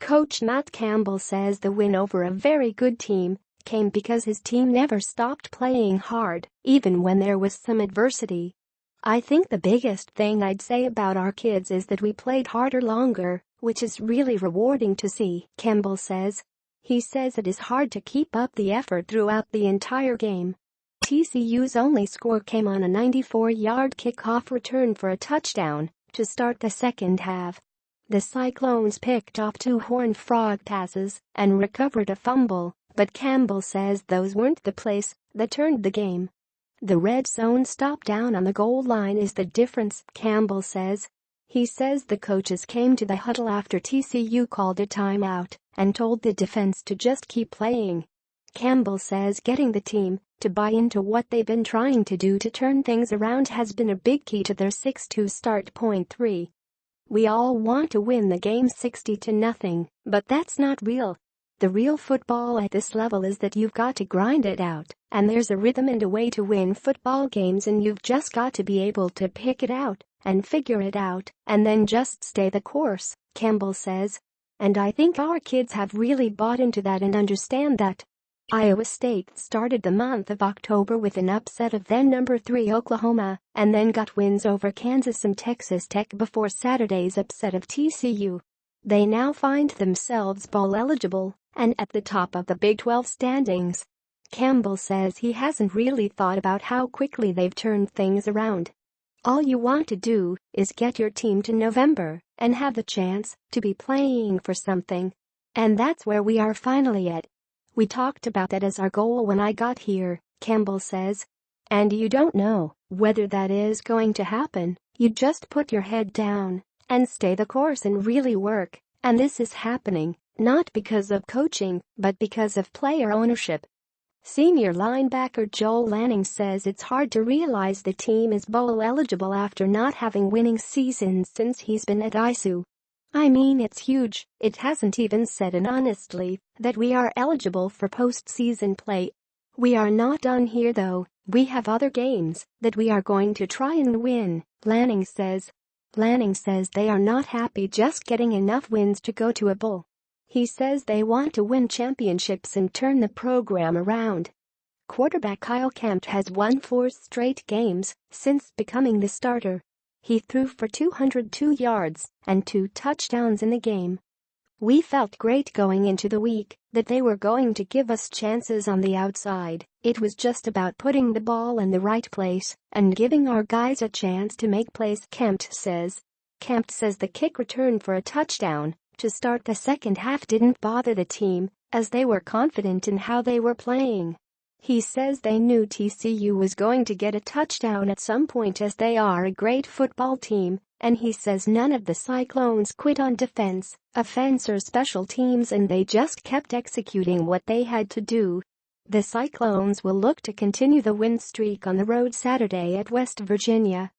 Coach Matt Campbell says the win over a very good team came because his team never stopped playing hard, even when there was some adversity. "I think the biggest thing I'd say about our kids is that we played harder longer, which is really rewarding to see," Campbell says. He says it is hard to keep up the effort throughout the entire game. TCU's only score came on a 94-yard kickoff return for a touchdown to start the second half. The Cyclones picked off 2 Horned Frog passes and recovered a fumble, but Campbell says those weren't the plays that turned the game. "The red zone stop down on the goal line is the difference," Campbell says. He says the coaches came to the huddle after TCU called a timeout and told the defense to just keep playing. Campbell says getting the team to buy into what they've been trying to do to turn things around has been a big key to their 6-2 start. 3. "We all want to win the game 60-0, but that's not real. The real football at this level is that you've got to grind it out, and there's a rhythm and a way to win football games, and you've just got to be able to pick it out and figure it out and then just stay the course," Campbell says. "And I think our kids have really bought into that and understand that." Iowa State started the month of October with an upset of then number 3 Oklahoma and then got wins over Kansas and Texas Tech before Saturday's upset of TCU. They now find themselves bowl eligible and at the top of the Big 12 standings. Campbell says he hasn't really thought about how quickly they've turned things around. "All you want to do is get your team to November and have the chance to be playing for something. And that's where we are finally at. We talked about that as our goal when I got here," Campbell says. "And you don't know whether that is going to happen. You just put your head down and stay the course and really work, and this is happening, not because of coaching, but because of player ownership." Senior linebacker Joel Lanning says it's hard to realize the team is bowl eligible after not having winning seasons since he's been at ISU. "I mean, it's huge. It hasn't even said and honestly that we are eligible for postseason play. We are not done here though. We have other games that we are going to try and win," Lanning says. Lanning says they are not happy just getting enough wins to go to a bowl. He says they want to win championships and turn the program around. Quarterback Kyle Kempt has won 4 straight games since becoming the starter. He threw for 202 yards and 2 touchdowns in the game. "We felt great going into the week that they were going to give us chances on the outside. It was just about putting the ball in the right place and giving our guys a chance to make plays," Kempt says. Kempt says the kick return for a touchdown to start the second half didn't bother the team as they were confident in how they were playing. He says they knew TCU was going to get a touchdown at some point as they are a great football team, and he says none of the Cyclones quit on defense, offense or special teams, and they just kept executing what they had to do. The Cyclones will look to continue the win streak on the road Saturday at West Virginia.